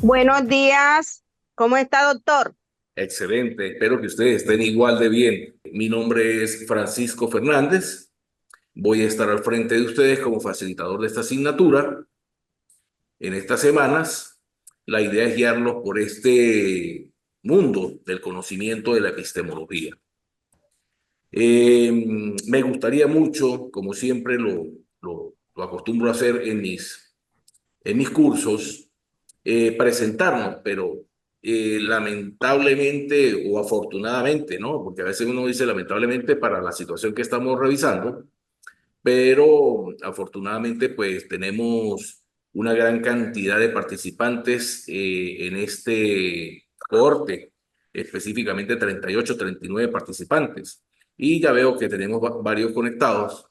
Buenos días, ¿cómo está, doctor? Excelente, espero que ustedes estén igual de bien. Mi nombre es Francisco Fernández, voy a estar al frente de ustedes como facilitador de esta asignatura. En estas semanas, la idea es guiarlos por este mundo del conocimiento de la epistemología. Me gustaría mucho, como siempre lo acostumbro a hacer en mis cursos, presentarnos, pero lamentablemente o afortunadamente, ¿no? Porque a veces uno dice lamentablemente para la situación que estamos revisando, pero afortunadamente pues tenemos una gran cantidad de participantes en este cohorte, específicamente 38, 39 participantes. Y ya veo que tenemos varios conectados,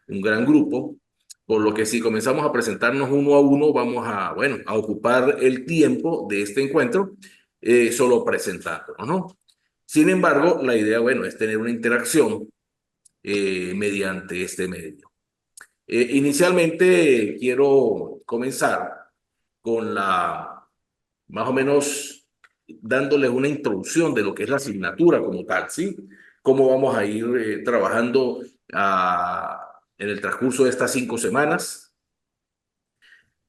un gran grupo, por lo que si comenzamos a presentarnos uno a uno, vamos a, bueno, a ocupar el tiempo de este encuentro solo presentándonos, ¿no? Sin embargo, la idea, bueno, es tener una interacción mediante este medio. Inicialmente quiero comenzar con más o menos dándoles una introducción de lo que es la asignatura como tal, ¿sí? Cómo vamos a ir trabajando en el transcurso de estas 5 semanas.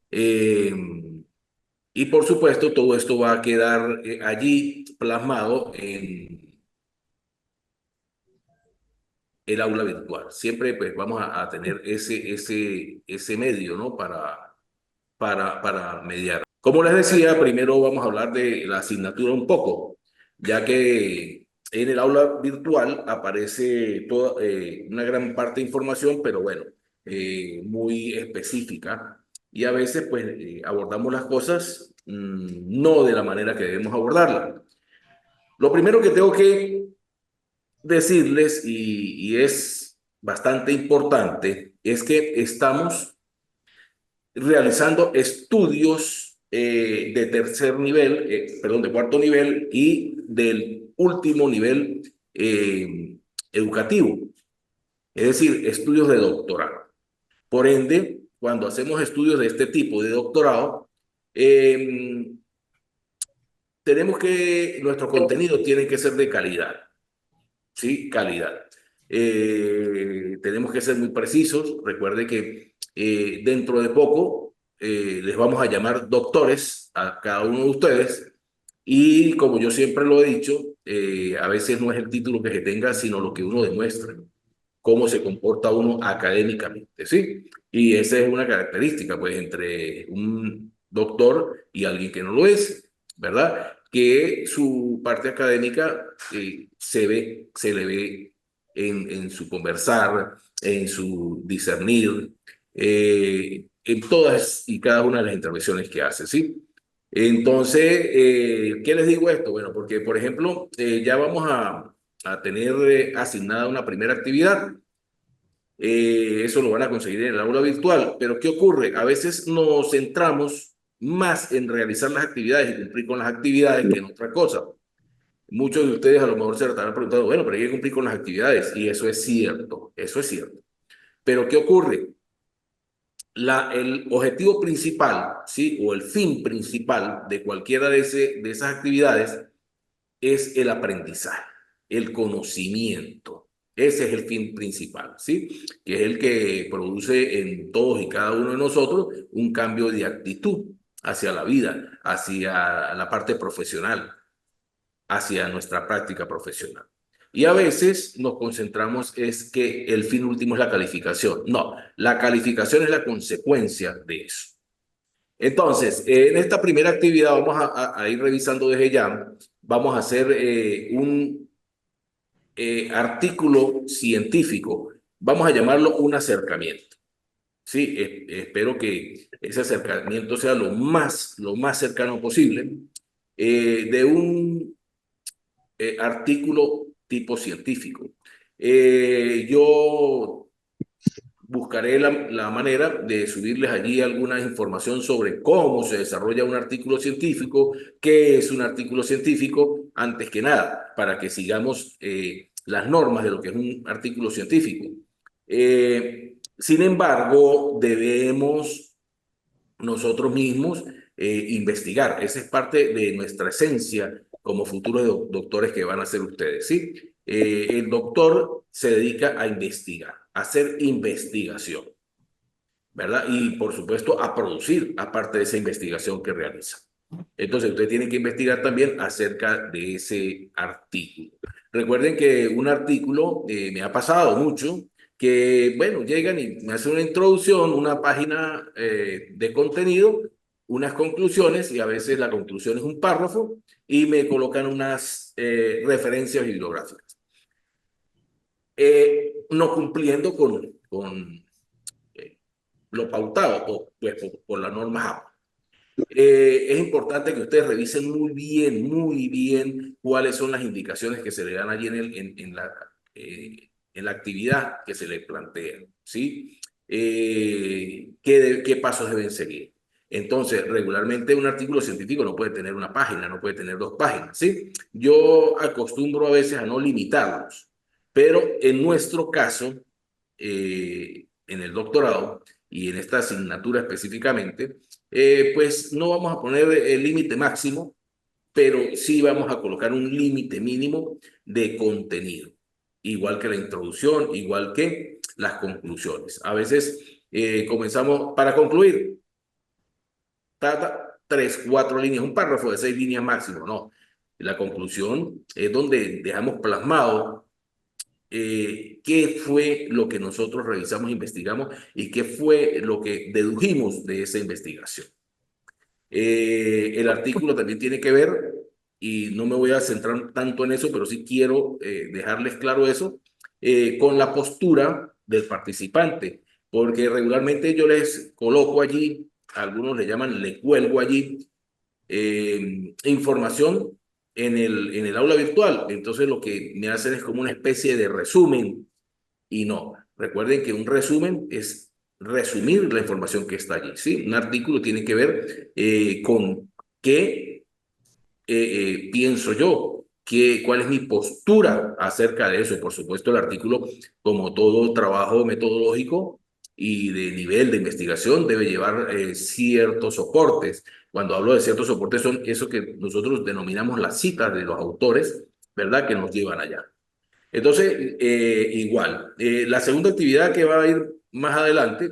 Eh, y por supuesto, todo esto va a quedar allí plasmado en el aula virtual. Siempre pues vamos a tener ese medio, ¿no? Para mediar. Como les decía, primero vamos a hablar de la asignatura un poco, ya que en el aula virtual aparece una gran parte de información, pero bueno, muy específica. Y a veces pues abordamos las cosas no de la manera que debemos abordarlas. Lo primero que tengo que decirles, y es bastante importante, es que estamos realizando estudios de tercer nivel, perdón, de cuarto nivel y del último nivel educativo, es decir, estudios de doctorado. Por ende, cuando hacemos estudios de este tipo de doctorado, eh, nuestro contenido tiene que ser de calidad. ¿Sí? Calidad. Tenemos que ser muy precisos. Recuerde que dentro de poco les vamos a llamar doctores a cada uno de ustedes y como yo siempre lo he dicho, a veces no es el título que se tenga, sino lo que uno demuestra, cómo se comporta uno académicamente, ¿sí? Y esa es una característica, pues, entre un doctor y alguien que no lo es, ¿verdad? Que su parte académica se le ve en su conversar, en su discernir, en todas y cada una de las intervenciones que hace, ¿sí? Entonces, ¿qué les digo esto? Bueno, porque, por ejemplo, ya vamos a tener asignada una primera actividad. Eso lo van a conseguir en el aula virtual. Pero ¿qué ocurre? A veces nos centramos más en realizar las actividades y cumplir con las actividades que en otra cosa. Muchos de ustedes a lo mejor se estarán preguntando, bueno, pero hay que cumplir con las actividades. Y eso es cierto, eso es cierto. Pero ¿qué ocurre? El objetivo principal, ¿sí? O el fin principal de cualquiera de esas actividades es el aprendizaje, el conocimiento. Ese es el fin principal, ¿sí? Que es el que produce en todos y cada uno de nosotros un cambio de actitud hacia la vida, hacia la parte profesional, hacia nuestra práctica profesional. Y a veces nos concentramos es que el fin último es la calificación. No, la calificación es la consecuencia de eso. Entonces, en esta primera actividad vamos a ir revisando desde ya, vamos a hacer un artículo científico, vamos a llamarlo un acercamiento. Sí, espero que ese acercamiento sea lo más cercano posible de un artículo tipo científico. Yo buscaré la manera de subirles allí alguna información sobre cómo se desarrolla un artículo científico, qué es un artículo científico, antes que nada, para que sigamos las normas de lo que es un artículo científico. Sin embargo, debemos nosotros mismos investigar. Esa es parte de nuestra esencia como futuros doctores que van a ser ustedes, ¿sí? El doctor se dedica a investigar, a hacer investigación, ¿verdad? Y por supuesto a producir, aparte de esa investigación que realiza. Entonces, usted tiene que investigar también acerca de ese artículo. Recuerden que un artículo, me ha pasado mucho, que, bueno, llegan y me hacen una introducción, una página de contenido, unas conclusiones, y a veces la conclusión es un párrafo, y me colocan unas referencias bibliográficas. No cumpliendo con lo pautado pues, por la norma JAPA. Es importante que ustedes revisen muy bien cuáles son las indicaciones que se le dan allí en la actividad que se le plantea, ¿sí? ¿Qué pasos deben seguir? Entonces, regularmente un artículo científico no puede tener una página, no puede tener dos páginas, ¿sí? Yo acostumbro a veces a no limitarlos, pero en nuestro caso, en el doctorado y en esta asignatura específicamente, pues no vamos a poner el límite máximo, pero sí vamos a colocar un límite mínimo de contenido, igual que la introducción, igual que las conclusiones. A veces comenzamos, para concluir, tres, cuatro líneas, un párrafo de 6 líneas máximo, no. La conclusión es donde dejamos plasmado qué fue lo que nosotros revisamos, investigamos y qué fue lo que dedujimos de esa investigación. El artículo también tiene que ver, y no me voy a centrar tanto en eso, pero sí quiero dejarles claro eso, con la postura del participante, porque regularmente yo les coloco allí, algunos le llaman, le cuelgo allí información en el aula virtual. Entonces lo que me hacen es como una especie de resumen, y no. Recuerden que un resumen es resumir la información que está allí, ¿sí? Un artículo tiene que ver con qué pienso yo, cuál es mi postura acerca de eso. Por supuesto, el artículo, como todo trabajo metodológico y de nivel de investigación, debe llevar ciertos soportes. Cuando hablo de ciertos soportes, son eso que nosotros denominamos las citas de los autores, ¿verdad? Que nos llevan allá. Entonces, igual, la segunda actividad que va a ir más adelante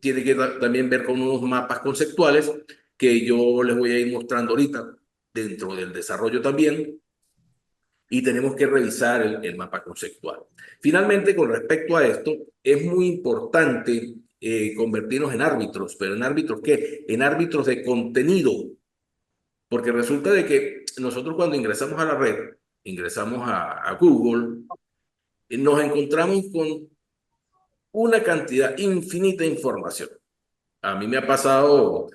tiene que también ver con unos mapas conceptuales que yo les voy a ir mostrando ahorita dentro del desarrollo también, y tenemos que revisar el mapa conceptual. Finalmente, con respecto a esto, es muy importante convertirnos en árbitros, pero ¿en árbitros qué? En árbitros de contenido, porque resulta de que nosotros cuando ingresamos a la red, ingresamos a Google, nos encontramos con una cantidad infinita de información. A mí me ha pasado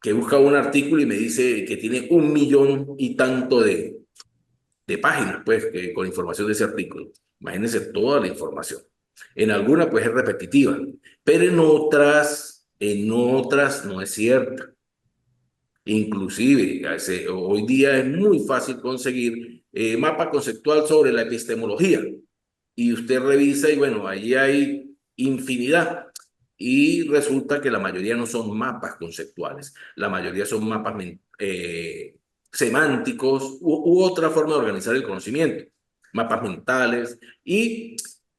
que busca un artículo y me dice que tiene 1 millón y tanto de páginas, pues, con información de ese artículo. Imagínense toda la información. En algunas, pues, es repetitiva, pero en otras no es cierta. Inclusive, hoy día es muy fácil conseguir mapa conceptual sobre la epistemología, y usted revisa y bueno, allí hay infinidad, y resulta que la mayoría no son mapas conceptuales, la mayoría son mapas semánticos u otra forma de organizar el conocimiento, mapas mentales, y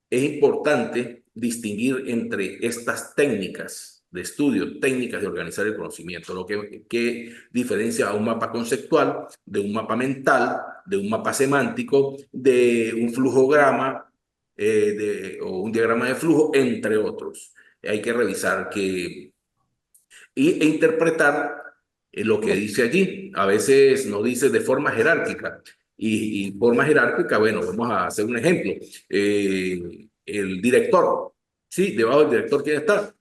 es importante distinguir entre estas técnicas de estudio, técnicas de organizar el conocimiento, lo que diferencia a un mapa conceptual de un mapa mental, de un mapa semántico, de un flujograma o un diagrama de flujo, entre otros. Hay que revisar e interpretar lo que dice allí. A veces nos dice de forma jerárquica. Y forma jerárquica, bueno, vamos a hacer un ejemplo. El director, ¿sí? Debajo del director, ¿quién está?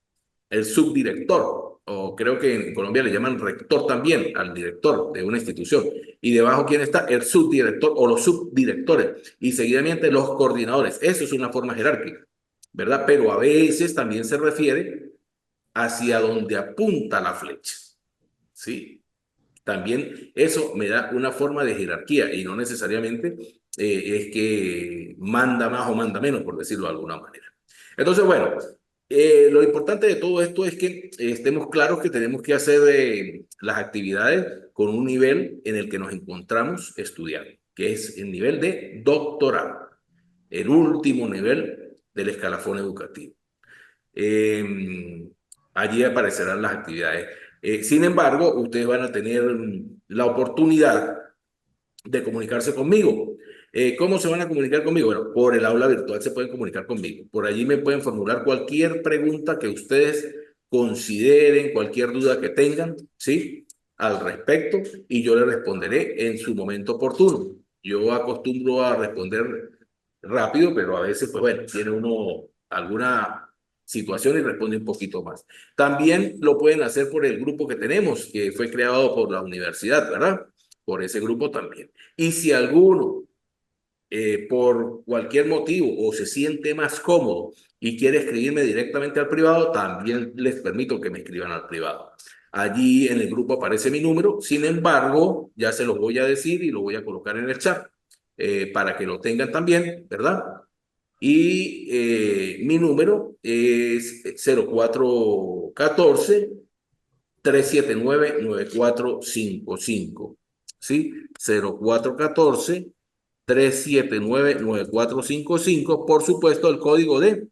El subdirector, o creo que en Colombia le llaman rector también al director de una institución. Y debajo, ¿quién está? El subdirector o los subdirectores. Y seguidamente los coordinadores. Eso es una forma jerárquica, ¿verdad? Pero a veces también se refiere hacia donde apunta la flecha, ¿sí? También eso me da una forma de jerarquía, y no necesariamente es que manda más o manda menos, por decirlo de alguna manera. Entonces, bueno, Lo importante de todo esto es que estemos claros que tenemos que hacer las actividades con un nivel en el que nos encontramos estudiando, que es el nivel de doctorado, el último nivel del escalafón educativo. Eh, Allí aparecerán las actividades. Sin embargo, ustedes van a tener la oportunidad de comunicarse conmigo. ¿Cómo se van a comunicar conmigo? Bueno, por el aula virtual se pueden comunicar conmigo. Por allí me pueden formular cualquier pregunta que ustedes consideren, cualquier duda que tengan, ¿sí? Al respecto, y yo le responderé en su momento oportuno. Yo acostumbro a responder rápido, pero a veces, pues bueno, tiene uno alguna situación y responde un poquito más. También lo pueden hacer por el grupo que tenemos, que fue creado por la universidad, ¿verdad? Por ese grupo también. Y si alguno, por cualquier motivo, o se siente más cómodo y quiere escribirme directamente al privado, también les permito que me escriban al privado. Allí en el grupo aparece mi número, sin embargo, ya se los voy a decir y lo voy a colocar en el chat para que lo tengan también, ¿verdad? Y mi número es 0414 379-9455. ¿Sí? 0414-379-9455. Por supuesto, el código de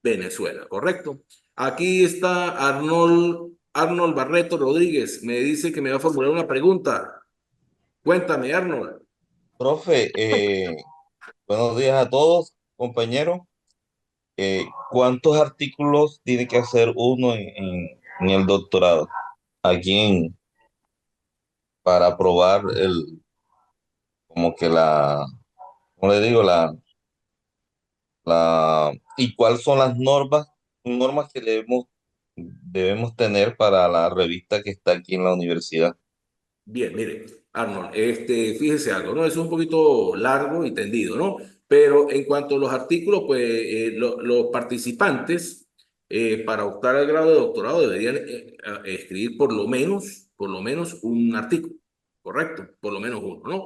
Venezuela, ¿correcto? Aquí está Arnold Barreto Rodríguez. Me dice que me va a formular una pregunta. Cuéntame, Arnold. Profe, buenos días a todos, compañeros. ¿Cuántos artículos tiene que hacer uno en el doctorado? Aquí para probar como que ¿cómo le digo? ¿Y cuáles son las normas que debemos tener para la revista que está aquí en la universidad? Bien, mire, Arnold, fíjese algo, ¿no? Es un poquito largo y tendido, ¿no? Pero en cuanto a los artículos, pues los participantes para optar al grado de doctorado deberían escribir por lo menos un artículo, ¿correcto? Por lo menos uno, ¿no?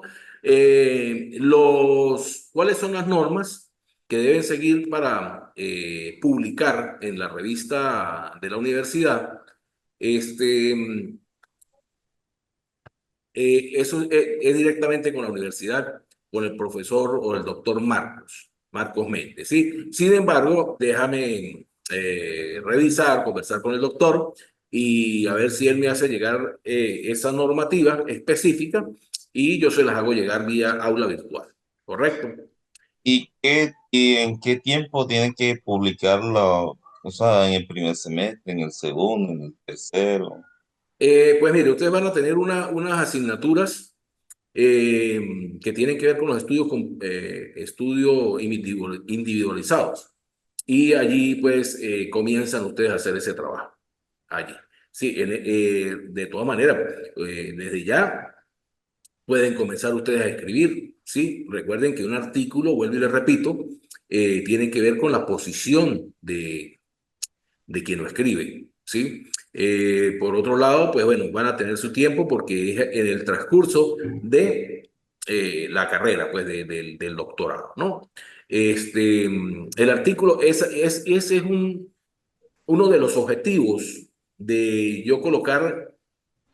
¿Cuáles son las normas que deben seguir para publicar en la revista de la universidad? Este, Eso es directamente con la universidad, con el profesor o el doctor Marcos Méndez, ¿sí? Sin embargo, déjame revisar, conversar con el doctor y a ver si él me hace llegar esa normativa específica y yo se las hago llegar vía aula virtual, ¿correcto? ¿Y en qué tiempo tienen que publicarlo? O sea, en el primer semestre, en el segundo, en el tercero. Pues mire, ustedes van a tener unas asignaturas que tienen que ver con los estudios individualizados. Y allí pues comienzan ustedes a hacer ese trabajo. Allí. Sí, de todas maneras, desde ya pueden comenzar ustedes a escribir. Sí, recuerden que un artículo, vuelvo y les repito, tiene que ver con la posición de quien lo escribe, ¿sí? Por otro lado, pues bueno, van a tener su tiempo porque es en el transcurso de la carrera, pues del doctorado, ¿no? El artículo, ese es uno de los objetivos de yo colocar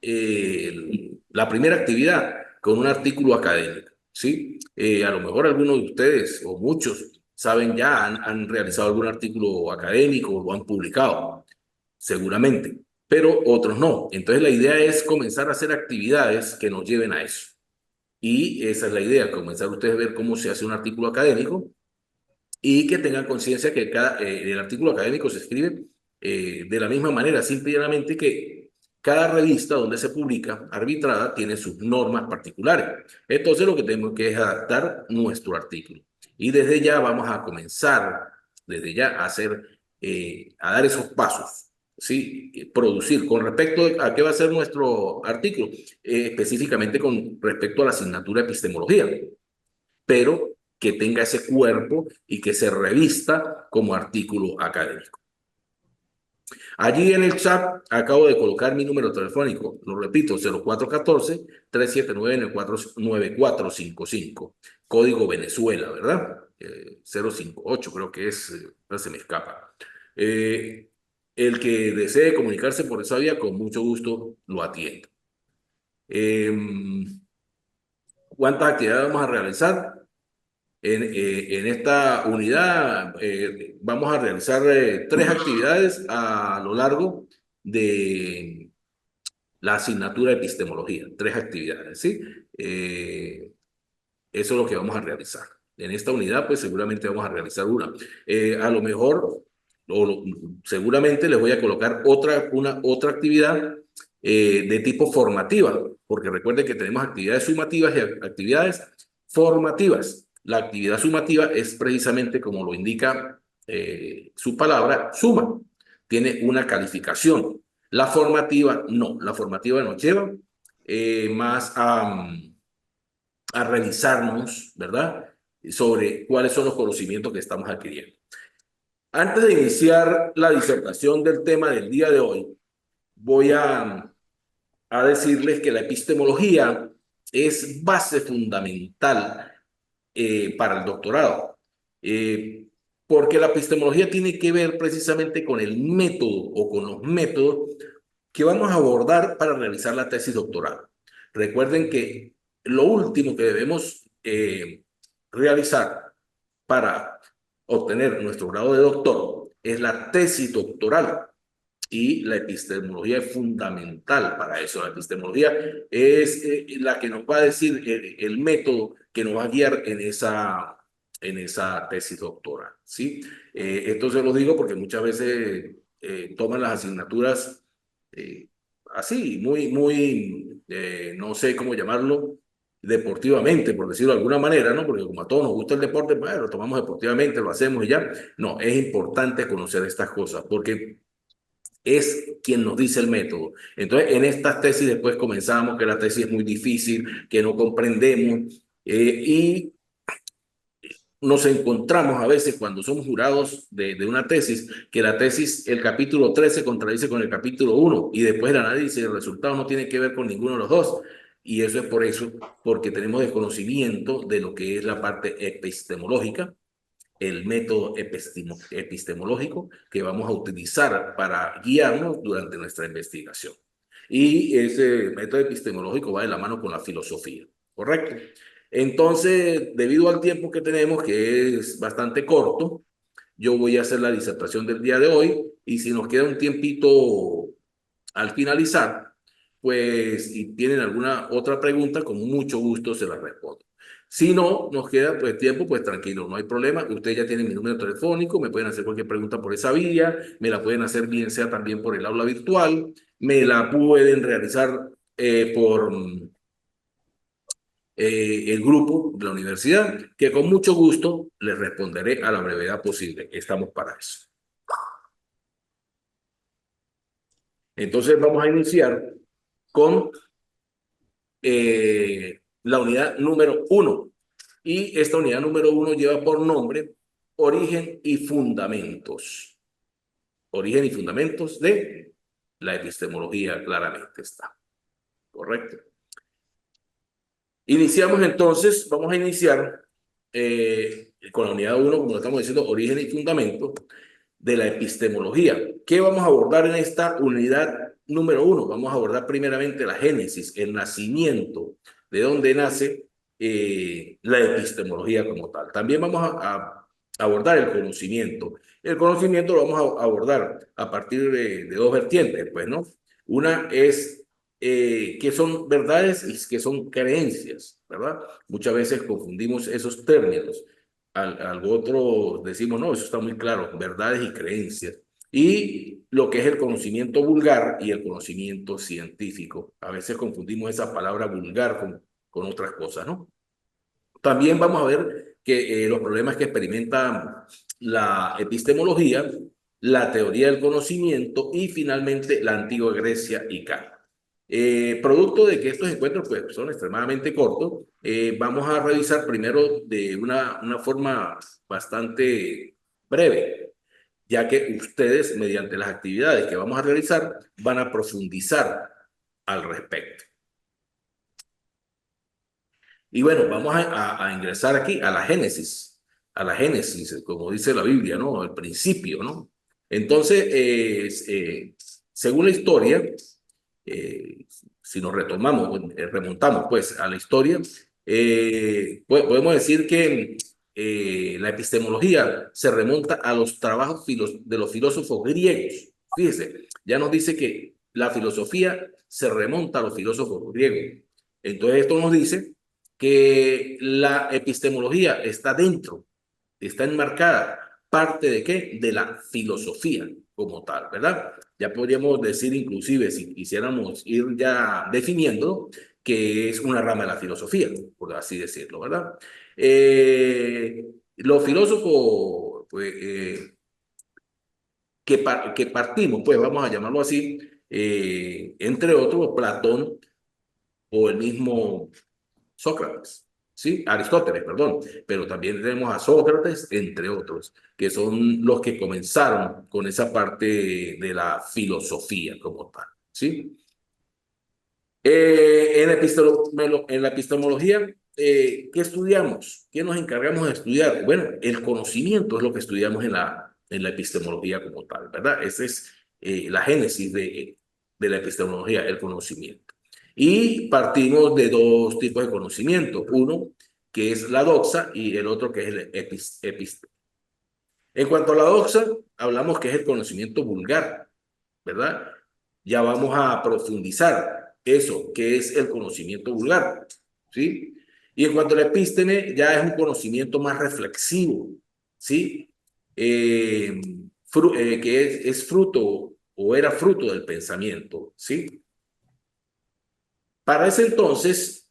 la primera actividad con un artículo académico, ¿sí? A lo mejor algunos de ustedes o muchos saben ya, han realizado algún artículo académico o lo han publicado, seguramente, pero otros no. Entonces la idea es comenzar a hacer actividades que nos lleven a eso. Y esa es la idea, comenzar ustedes a ver cómo se hace un artículo académico y que tengan conciencia que el artículo académico se escribe de la misma manera, simplemente que cada revista donde se publica arbitrada tiene sus normas particulares. Entonces lo que tenemos que es adaptar nuestro artículo. Y desde ya vamos a comenzar, desde ya a hacer, a dar esos pasos, ¿sí? Producir. Con respecto a qué va a ser nuestro artículo, específicamente con respecto a la asignatura epistemología, pero que tenga ese cuerpo y que se revista como artículo académico. Allí en el chat acabo de colocar mi número telefónico, lo repito, 0414-379-9455, código Venezuela, ¿verdad? 058 creo que es, no se me escapa. El que desee comunicarse por esa vía, con mucho gusto lo atiendo. ¿Cuántas actividades vamos a realizar? En esta unidad vamos a realizar 3 actividades a lo largo de la asignatura de epistemología. 3 actividades, ¿sí? Eso es lo que vamos a realizar. En esta unidad, pues seguramente vamos a realizar una. A lo mejor, seguramente les voy a colocar otra actividad de tipo formativa, porque recuerden que tenemos actividades sumativas y actividades formativas. La actividad sumativa es precisamente como lo indica su palabra, suma. Tiene una calificación. La formativa no. La formativa nos lleva más a revisarnos, ¿verdad? Sobre cuáles son los conocimientos que estamos adquiriendo. Antes de iniciar la disertación del tema del día de hoy, voy a decirles que la epistemología es base fundamental para el doctorado, porque la epistemología tiene que ver precisamente con el método o con los métodos que vamos a abordar para realizar la tesis doctoral. Recuerden que lo último que debemos realizar para obtener nuestro grado de doctor es la tesis doctoral. Y la epistemología es fundamental para eso. La epistemología es la que nos va a decir el método que nos va a guiar en esa tesis doctoral, ¿sí? Esto se lo digo porque muchas veces toman las asignaturas eh, así, no sé cómo llamarlo, deportivamente, por decirlo de alguna manera, ¿no? Porque como a todos nos gusta el deporte, bueno, lo tomamos deportivamente, lo hacemos y ya. No, es importante conocer estas cosas porque es quien nos dice el método. Entonces, en estas tesis después comenzamos que la tesis es muy difícil, que no comprendemos y nos encontramos a veces cuando somos jurados de una tesis, que la tesis, el capítulo 3 se contradice con el capítulo 1 y después el análisis del resultado no tiene que ver con ninguno de los dos. Y eso es por eso, porque tenemos desconocimiento de lo que es la parte epistemológica, el método epistemológico que vamos a utilizar para guiarnos durante nuestra investigación. Y ese método epistemológico va de la mano con la filosofía, ¿correcto? Entonces, debido al tiempo que tenemos, que es bastante corto, yo voy a hacer la disertación del día de hoy y si nos queda un tiempito al finalizar, pues si tienen alguna otra pregunta, con mucho gusto se la respondo. Si no nos queda pues tiempo, pues tranquilo, no hay problema. Ustedes ya tienen mi número telefónico, me pueden hacer cualquier pregunta por esa vía, me la pueden hacer bien sea también por el aula virtual, me la pueden realizar por el grupo de la universidad, que con mucho gusto les responderé a la brevedad posible. Estamos para eso. Entonces vamos a iniciar con la unidad número 1. Y esta unidad número 1 lleva por nombre Origen y Fundamentos. Origen y Fundamentos de la epistemología, claramente está. ¿Correcto? Iniciamos entonces, vamos a iniciar con la unidad 1, como lo estamos diciendo, Origen y Fundamentos de la epistemología. ¿Qué vamos a abordar en esta unidad número 1? Vamos a abordar primeramente la génesis, el nacimiento, de dónde nace la epistemología como tal. También vamos a abordar el conocimiento. El conocimiento lo vamos a abordar a partir de 2 vertientes, pues, ¿no? Una es qué son verdades y qué son creencias, ¿verdad? Muchas veces confundimos esos términos. Algo otro decimos, no, eso está muy claro, verdades y creencias. Y lo que es el conocimiento vulgar y el conocimiento científico. A veces confundimos esa palabra vulgar con otras cosas, ¿no? También vamos a ver que los problemas que experimenta la epistemología, la teoría del conocimiento y finalmente la antigua Grecia y Kant. Producto de que estos encuentros pues, son extremadamente cortos, vamos a revisar primero de una forma bastante breve, ya que ustedes, mediante las actividades que vamos a realizar, van a profundizar al respecto. Y bueno, vamos a ingresar aquí a la Génesis, como dice la Biblia, ¿no? El principio, ¿no? Entonces, según la historia, si nos remontamos pues a la historia, podemos decir que la epistemología se remonta a los trabajos de los filósofos griegos. Fíjese, ya nos dice que la filosofía se remonta a los filósofos griegos. Entonces esto nos dice que la epistemología está dentro, está enmarcada. ¿Parte de qué? De la filosofía como tal, ¿verdad? Ya podríamos decir inclusive, si quisiéramos ir ya definiendo, que es una rama de la filosofía, por así decirlo, ¿verdad? Los filósofos pues, que partimos, pues vamos a llamarlo así, entre otros, Platón o el mismo Sócrates, ¿sí? Aristóteles, perdón, pero también tenemos a Sócrates, entre otros, que son los que comenzaron con esa parte de la filosofía como tal, ¿sí? En la epistemología, ¿qué estudiamos? ¿Qué nos encargamos de estudiar? Bueno, el conocimiento es lo que estudiamos en la epistemología como tal, ¿verdad? Esa es la génesis de la epistemología, el conocimiento. Y partimos de dos tipos de conocimiento. Uno, que es la doxa, y el otro, que es el episteme. En cuanto a la doxa, hablamos que es el conocimiento vulgar, ¿verdad? Ya vamos a profundizar eso, que es el conocimiento vulgar, ¿sí? Y en cuanto al epísteme, ya es un conocimiento más reflexivo, ¿sí? Que es fruto o era fruto del pensamiento, ¿sí? Para ese entonces,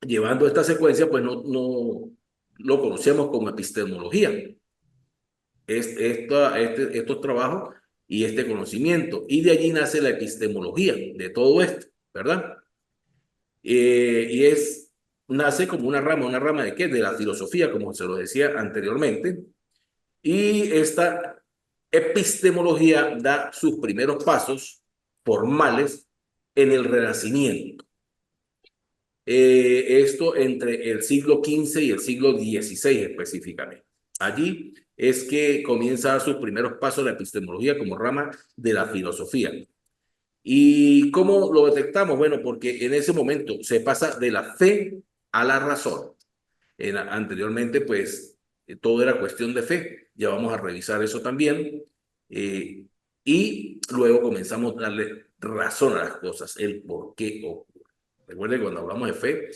llevando esta secuencia, pues no lo conocemos como epistemología, estos trabajos y este conocimiento. Y de allí nace la epistemología de todo esto, ¿verdad? Y nace como una rama ¿de qué? De la filosofía, como se lo decía anteriormente. Y esta epistemología da sus primeros pasos formales en el Renacimiento. Esto entre el siglo XV y el siglo XVI específicamente. Allí es que comienza a dar sus primeros pasos la epistemología como rama de la filosofía. ¿Y cómo lo detectamos? Bueno, porque en ese momento se pasa de la fe a la razón. Anteriormente, pues, todo era cuestión de fe. Ya vamos a revisar eso también. Eh, y luego comenzamos a darle razón a las cosas, el por qué ocurre. Recuerden que cuando hablamos de fe,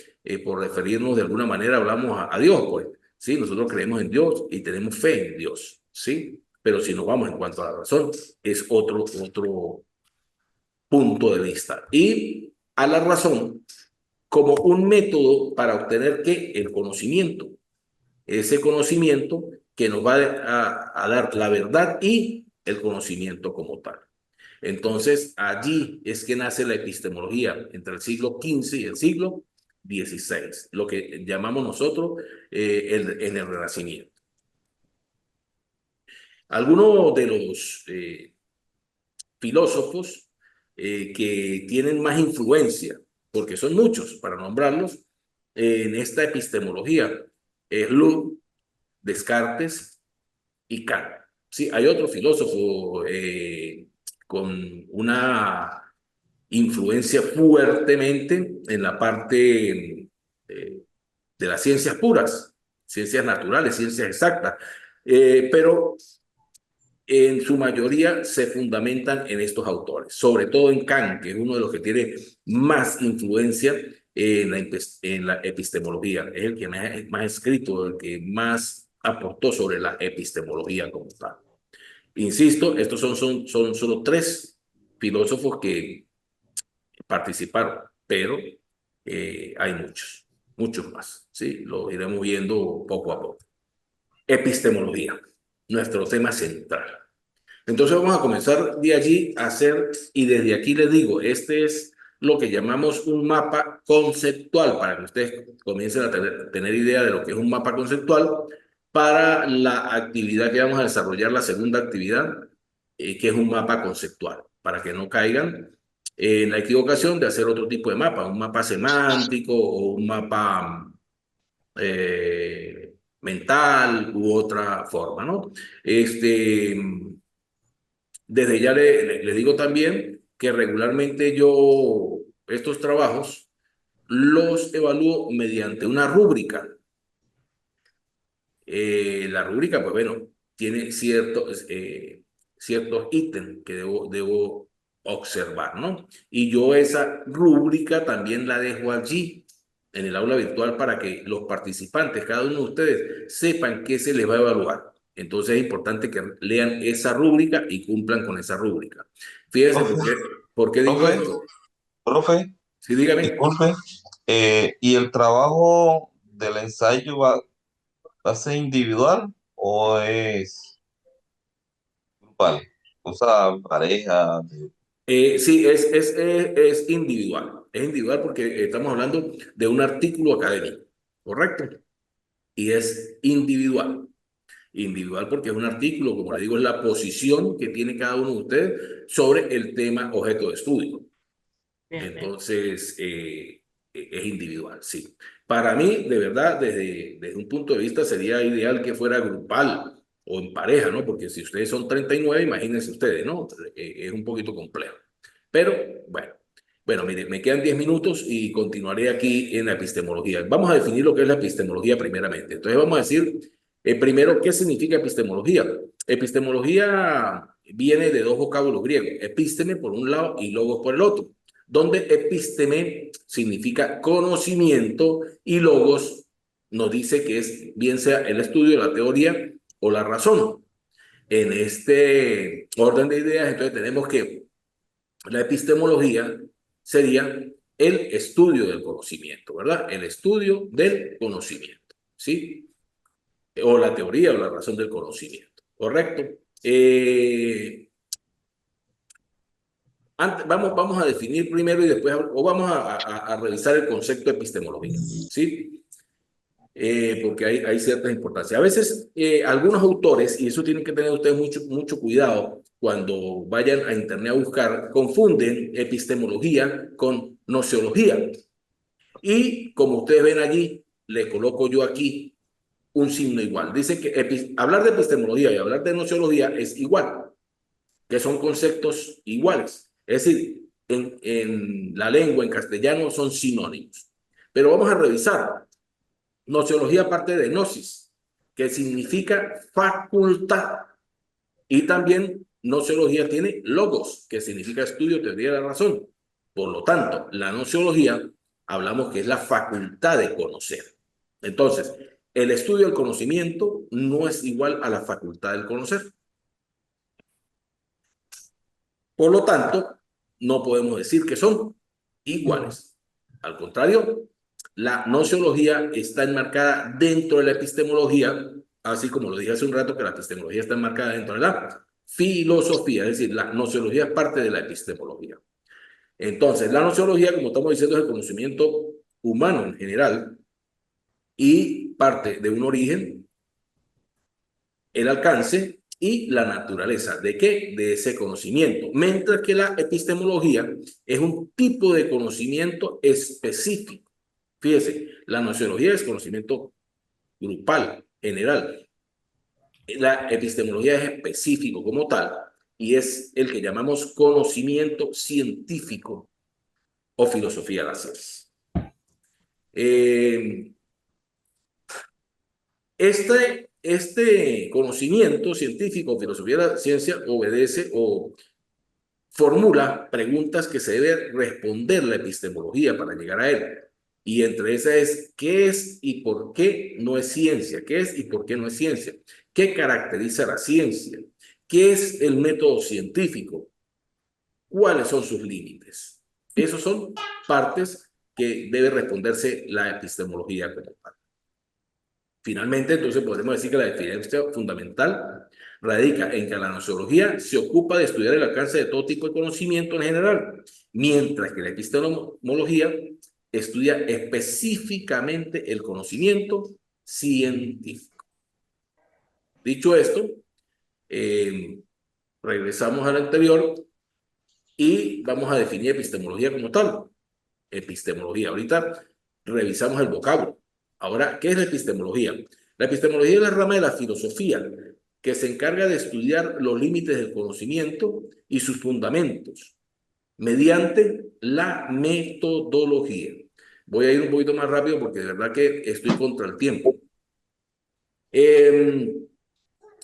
por referirnos de alguna manera, hablamos a Dios, pues. Sí, nosotros creemos en Dios y tenemos fe en Dios, ¿sí? Pero si nos vamos en cuanto a la razón, es otro punto de vista. Y a la razón como un método para obtener ¿qué? El conocimiento. Ese conocimiento que nos va a dar la verdad y el conocimiento como tal. Entonces, allí es que nace la epistemología entre el siglo XV y el siglo XVI, lo que llamamos nosotros en el Renacimiento. Algunos de los filósofos que tienen más influencia, porque son muchos para nombrarlos, en esta epistemología, es Locke, Descartes y Kant. Sí, hay otro filósofo con una influencia fuertemente en la parte de las ciencias puras, ciencias naturales, ciencias exactas, pero en su mayoría se fundamentan en estos autores, sobre todo en Kant, que es uno de los que tiene más influencia en la epistemología. Es el que más escrito, el que más aportó sobre la epistemología como tal. Insisto, estos son solo tres filósofos que participaron, pero hay muchos más, ¿sí? Lo iremos viendo poco a poco. Epistemología, nuestro tema central. Entonces vamos a comenzar de allí a hacer, y desde aquí les digo, este es lo que llamamos un mapa conceptual, para que ustedes comiencen a tener idea de lo que es un mapa conceptual para la actividad que vamos a desarrollar, la segunda actividad, que es un mapa conceptual, para que no caigan en la equivocación de hacer otro tipo de mapa, un mapa semántico o un mapa mental u otra forma, ¿no? Desde ya le digo también que regularmente yo estos trabajos los evalúo mediante una rúbrica. La rúbrica, pues bueno, tiene ciertos ítems que debo observar, ¿no? Y yo esa rúbrica también la dejo allí en el aula virtual para que los participantes, cada uno de ustedes, sepan qué se les va a evaluar. Entonces es importante que lean esa rúbrica y cumplan con esa rúbrica. Fíjense Profe, por qué digo profe, esto. profe, Sí, dígame. disculpe. ¿Y el trabajo del ensayo va a ser individual o es grupal? O sea, pareja. Sí, es individual. Es individual porque estamos hablando de un artículo académico, ¿correcto? Y es individual. Individual porque es un artículo, como le digo, es la posición que tiene cada uno de ustedes sobre el tema objeto de estudio. Bien, bien. Entonces, es individual, sí. Para mí, de verdad, desde un punto de vista, sería ideal que fuera grupal o en pareja, ¿no? Porque si ustedes son 39, imagínense ustedes, ¿no? Es un poquito complejo. Pero, bueno, mire, me quedan 10 minutos y continuaré aquí en la epistemología. Vamos a definir lo que es la epistemología primeramente. Entonces, vamos a decir, primero, ¿qué significa epistemología? Epistemología viene de dos vocablos griegos, epísteme por un lado y logos por el otro, donde epísteme significa conocimiento y logos nos dice que es bien sea el estudio, la teoría o la razón. En este orden de ideas, entonces tenemos que la epistemología sería el estudio del conocimiento, ¿verdad? El estudio del conocimiento, ¿sí? O la teoría o la razón del conocimiento, ¿correcto? Vamos a definir primero y después, o vamos a revisar el concepto de epistemología, ¿sí? Porque hay cierta importancia. A veces, algunos autores, y eso tienen que tener ustedes mucho cuidado cuando vayan a internet a buscar, confunden epistemología con nociología. Y como ustedes ven allí, le coloco yo aquí un signo igual. Dice que hablar de epistemología y hablar de nociología es igual, que son conceptos iguales. Es decir, en la lengua, en castellano, son sinónimos. Pero vamos a revisar. Nociología parte de gnosis, que significa facultad. Y también nociología tiene logos, que significa estudio, teoría de la razón. Por lo tanto, la nociología hablamos que es la facultad de conocer. Entonces, el estudio del conocimiento no es igual a la facultad del conocer. Por lo tanto, no podemos decir que son iguales. Al contrario, la nociología está enmarcada dentro de la epistemología, así como lo dije hace un rato que la epistemología está enmarcada dentro de la filosofía, es decir, la nociología es parte de la epistemología. Entonces, la nociología, como estamos diciendo, es el conocimiento humano en general y parte de un origen, el alcance y la naturaleza. ¿De qué? De ese conocimiento. Mientras que la epistemología es un tipo de conocimiento específico. Fíjese, la nociología es conocimiento grupal, general. La epistemología es específico como tal y es el que llamamos conocimiento científico o filosofía de la ciencia. Este conocimiento científico, filosofía de la ciencia, obedece o formula preguntas que se debe responder la epistemología para llegar a él. Y entre esas es, ¿qué es y por qué no es ciencia? ¿Qué es y por qué no es ciencia? ¿Qué caracteriza la ciencia? ¿Qué es el método científico? ¿Cuáles son sus límites? Esas son partes que debe responderse la epistemología como tal. Finalmente, entonces podemos decir que la diferencia fundamental radica en que la nociología se ocupa de estudiar el alcance de todo tipo de conocimiento en general, mientras que la epistemología estudia específicamente el conocimiento científico. Dicho esto, eh, regresamos al anterior y vamos a definir epistemología como tal. Epistemología. Ahorita revisamos el vocablo. Ahora, ¿qué es la epistemología? La epistemología es la rama de la filosofía que se encarga de estudiar los límites del conocimiento y sus fundamentos mediante la metodología. Voy a ir un poquito más rápido porque de verdad que estoy contra el tiempo.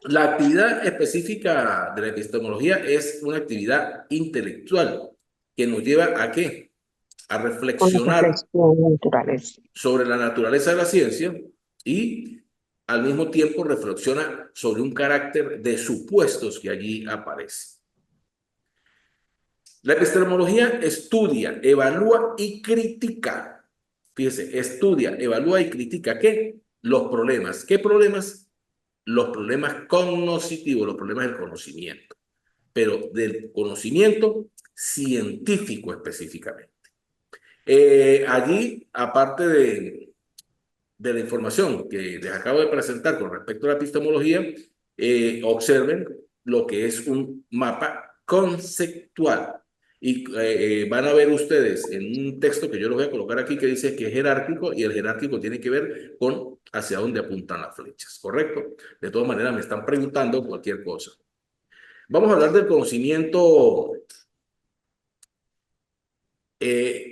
La actividad específica de la epistemología es una actividad intelectual que nos lleva ¿a qué? A Una reflexionar reflexión naturales. sobre la naturaleza de la ciencia y al mismo tiempo reflexiona sobre un carácter de supuestos que allí aparece. La epistemología estudia, evalúa y critica. Fíjese, estudia, evalúa y critica ¿qué? Los problemas. ¿Qué problemas? Los problemas cognitivos, los problemas del conocimiento, pero del conocimiento científico específicamente. Allí, aparte de la información que les acabo de presentar con respecto a la epistemología, observen lo que es un mapa conceptual. Y van a ver ustedes en un texto que yo les voy a colocar aquí que dice que es jerárquico y el jerárquico tiene que ver con hacia dónde apuntan las flechas, ¿correcto? De todas maneras, me están preguntando cualquier cosa. Vamos a hablar del conocimiento,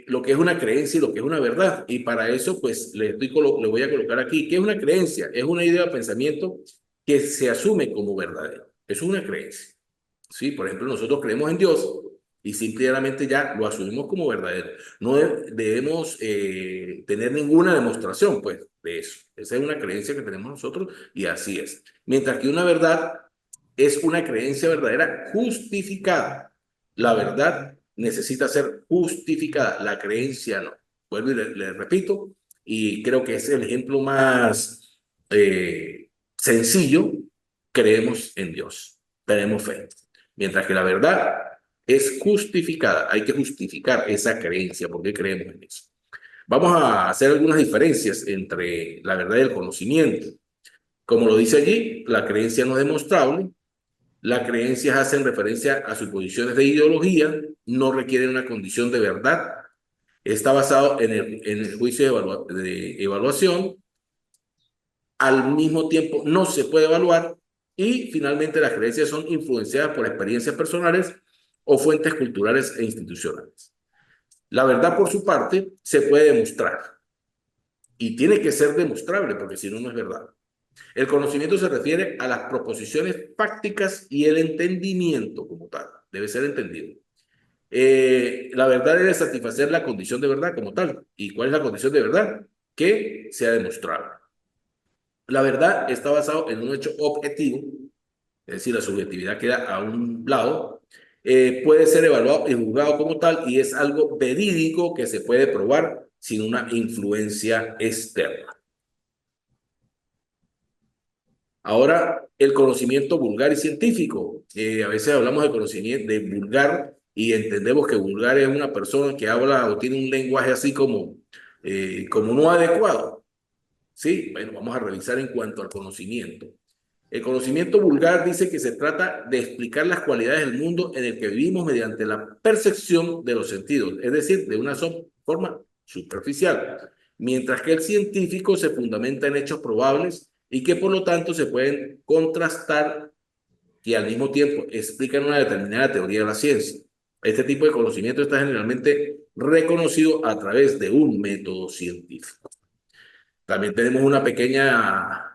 lo que es una creencia y lo que es una verdad. Y para eso, pues, le voy a colocar aquí, ¿qué es una creencia? Es una idea o pensamiento que se asume como verdadero. Eso es una creencia. ¿Sí? Por ejemplo, nosotros creemos en Dios y simplemente ya lo asumimos como verdadero. No debemos tener ninguna demostración, pues, de eso. Esa es una creencia que tenemos nosotros y así es. Mientras que una verdad es una creencia verdadera justificada. La verdad necesita ser justificada, la creencia no. Vuelvo y le repito, y creo que es el ejemplo más sencillo. Creemos en Dios, tenemos fe. Mientras que la verdad es justificada, hay que justificar esa creencia, porque creemos en eso. Vamos a hacer algunas diferencias entre la verdad y el conocimiento. Como lo dice allí, la creencia no es demostrable. Las creencias hacen referencia a suposiciones de ideología, no requieren una condición de verdad. Está basado en el juicio de evaluación. Al mismo tiempo, no se puede evaluar. Y finalmente, las creencias son influenciadas por experiencias personales o fuentes culturales e institucionales. La verdad, por su parte, se puede demostrar. Y tiene que ser demostrable, porque si no, no es verdad. El conocimiento se refiere a las proposiciones prácticas y el entendimiento como tal. Debe ser entendido. La verdad debe satisfacer la condición de verdad como tal. ¿Y cuál es la condición de verdad? Que sea demostrable. La verdad está basada en un hecho objetivo, es decir, la subjetividad queda a un lado. Puede ser evaluado y juzgado como tal y es algo verídico que se puede probar sin una influencia externa. Ahora, el conocimiento vulgar y científico. A veces hablamos de conocimiento de vulgar y entendemos que vulgar es una persona que habla o tiene un lenguaje así como no adecuado. Sí, bueno, vamos a revisar en cuanto al conocimiento. El conocimiento vulgar dice que se trata de explicar las cualidades del mundo en el que vivimos mediante la percepción de los sentidos, es decir, de una forma superficial, mientras que el científico se fundamenta en hechos probables y que por lo tanto se pueden contrastar y al mismo tiempo explican una determinada teoría de la ciencia. Este tipo de conocimiento está generalmente reconocido a través de un método científico. También tenemos una pequeña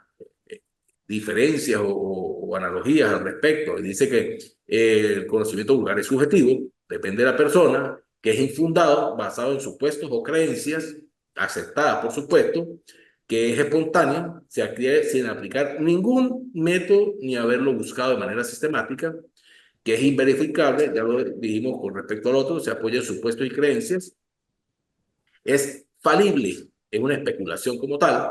diferencias o analogías al respecto. Dice que el conocimiento vulgar es subjetivo, depende de la persona, que es infundado, basado en supuestos o creencias, aceptadas por supuesto, que es espontáneo, se adquiere sin aplicar ningún método ni haberlo buscado de manera sistemática, que es inverificable, ya lo dijimos con respecto al otro, se apoya en supuestos y creencias, es falible, es una especulación como tal,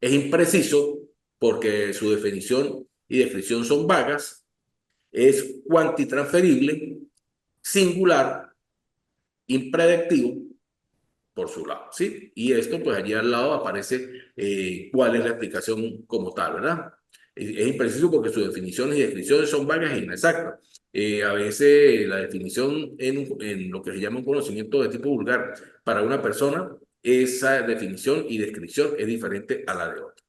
es impreciso porque su definición y descripción son vagas, es cuantitransferible, singular, impredictivo por su lado, ¿sí? Y esto, pues allí al lado aparece cuál es la explicación como tal, ¿verdad? Es impreciso porque sus definiciones y descripciones son vagas e inexactas. A veces la definición en lo que se llama un conocimiento de tipo vulgar para una persona, esa definición y descripción es diferente a la de otra.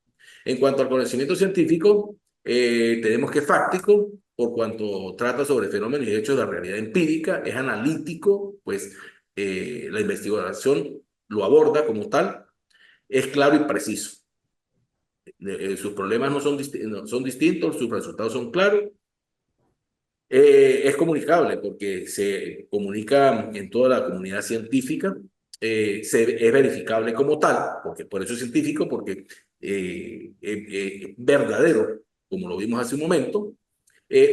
En cuanto al conocimiento científico, Tenemos que es fáctico, por cuanto trata sobre fenómenos y hechos de la realidad empírica, es analítico, pues la investigación lo aborda como tal, es claro y preciso. Sus problemas no son distintos, sus resultados son claros. Es comunicable porque se comunica en toda la comunidad científica, es verificable como tal, porque por eso es científico, porque es verdadero, como lo vimos hace un momento,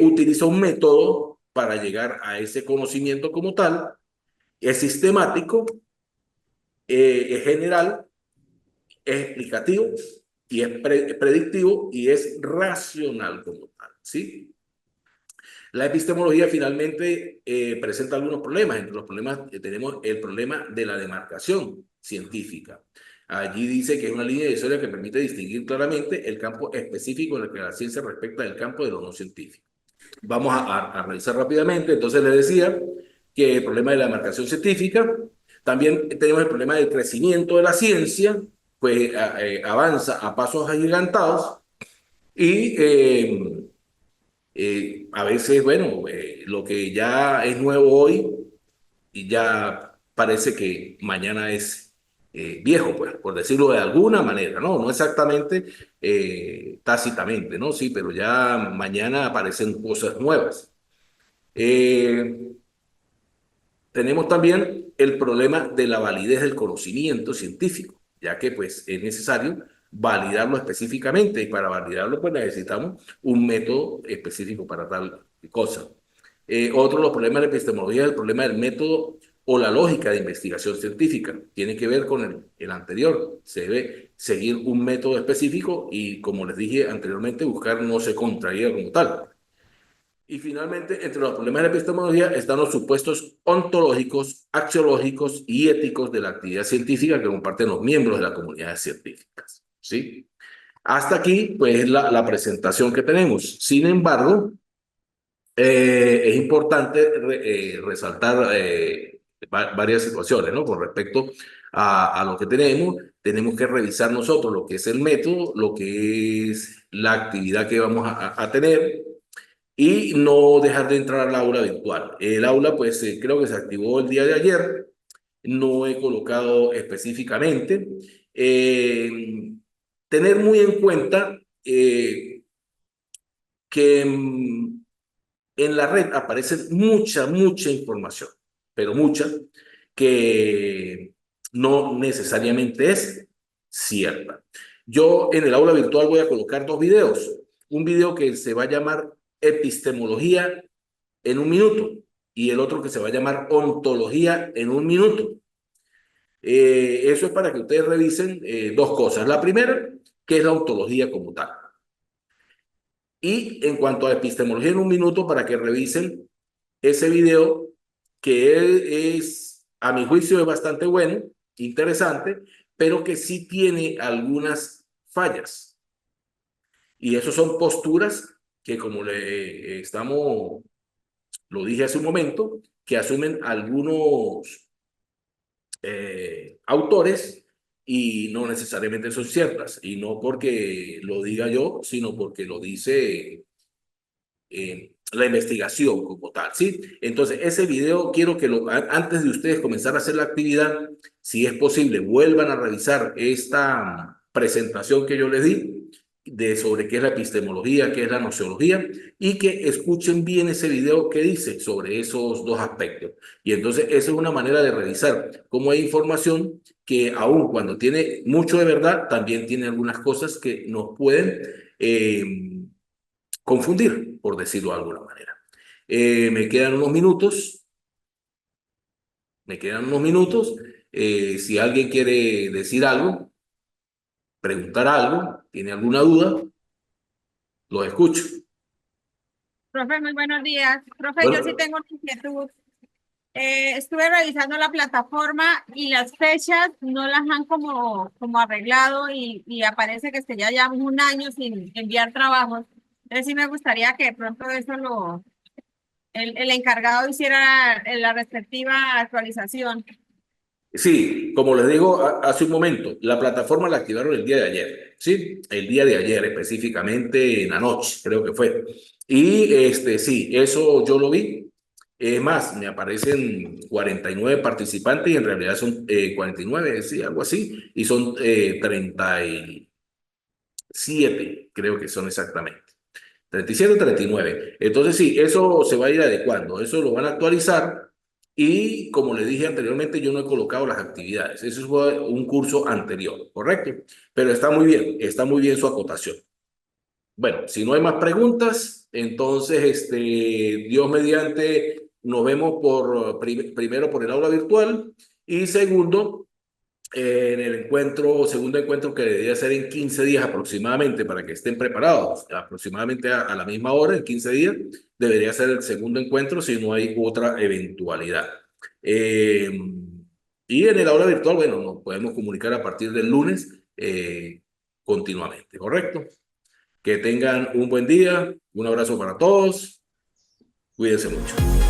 utiliza un método para llegar a ese conocimiento como tal, es sistemático, es general, es explicativo y es predictivo y es racional como tal, ¿sí? La epistemología finalmente presenta algunos problemas. Entre los problemas tenemos el problema de la demarcación científica. Allí dice que es una línea divisoria que permite distinguir claramente el campo específico en el que la ciencia respecta del campo de lo no científico. Vamos a revisar rápidamente. Entonces les decía que el problema de la demarcación científica. También tenemos el problema del crecimiento de la ciencia, pues avanza a pasos agigantados y a veces, bueno, lo que ya es nuevo hoy y ya parece que mañana es viejo, pues, por decirlo de alguna manera, ¿no? No exactamente tácitamente, ¿no? Sí, pero ya mañana aparecen cosas nuevas. Eh, Tenemos también el problema de la validez del conocimiento científico, ya que pues es necesario validarlo específicamente y para validarlo pues necesitamos un método específico para tal cosa. Otro de los problemas de la epistemología es el problema del método o la lógica de investigación científica. Tiene que ver con el anterior. Se debe seguir un método específico y, como les dije anteriormente, buscar no se contradiga como tal. Y finalmente, entre los problemas de la epistemología están los supuestos ontológicos, axiológicos y éticos de la actividad científica que comparten los miembros de las comunidades científicas. ¿Sí? Hasta aquí, pues, la presentación que tenemos. Sin embargo, es importante resaltar varias situaciones, ¿no? Con respecto a lo que tenemos que revisar nosotros lo que es el método, lo que es la actividad que vamos a tener y no dejar de entrar al aula virtual. El aula, pues creo que se activó el día de ayer, no he colocado específicamente. Tener muy en cuenta que en la red aparece mucha información, pero mucha, que no necesariamente es cierta. Yo en el aula virtual voy a colocar dos videos. Un video que se va a llamar Epistemología en un minuto y el otro que se va a llamar Ontología en un minuto. Eso es para que ustedes revisen dos cosas. La primera, que es la ontología como tal. Y en cuanto a epistemología en un minuto, para que revisen ese video, que es, a mi juicio, es bastante bueno, interesante, pero que sí tiene algunas fallas. Y eso son posturas que, como lo dije hace un momento, que asumen algunos autores y no necesariamente son ciertas. Y no porque lo diga yo, sino porque lo dice la investigación como tal, ¿sí? Entonces, ese video quiero que antes de ustedes comenzar a hacer la actividad, si es posible, vuelvan a revisar esta presentación que yo les di sobre qué es la epistemología, qué es la nociología, y que escuchen bien ese video que dice sobre esos dos aspectos. Y entonces, esa es una manera de revisar cómo hay información que aun cuando tiene mucho de verdad, también tiene algunas cosas que nos pueden confundir, por decirlo de alguna manera. Me quedan unos minutos, me quedan unos minutos. Si alguien quiere decir algo, preguntar algo, tiene alguna duda, lo escucho. Profe, muy buenos días. Profe, yo sí Bueno, tengo una inquietud. Estuve revisando la plataforma y las fechas no las han como arreglado y aparece que ya llevamos un año sin enviar trabajos. Entonces sí me gustaría que de pronto eso el encargado hiciera la respectiva actualización. Sí, como les digo hace un momento, la plataforma la activaron el día de ayer, ¿sí? El día de ayer, específicamente en la noche, creo que fue. Y sí, eso yo lo vi. Es más, me aparecen 49 participantes y en realidad son 49, sí, algo así, y son 37, creo que son exactamente. 37 o 39. Entonces sí, eso se va a ir adecuando, eso lo van a actualizar y como le dije anteriormente, yo no he colocado las actividades, eso fue un curso anterior, ¿correcto? Pero está muy bien su acotación. Bueno, si no hay más preguntas, entonces, Dios mediante, nos vemos primero por el aula virtual y segundo, en el segundo encuentro que debería ser en 15 días aproximadamente para que estén preparados, aproximadamente a la misma hora, en 15 días, debería ser el segundo encuentro si no hay otra eventualidad. Eh, y en el aula virtual, bueno, nos podemos comunicar a partir del lunes continuamente, ¿correcto? Que tengan un buen día, un abrazo para todos, cuídense mucho.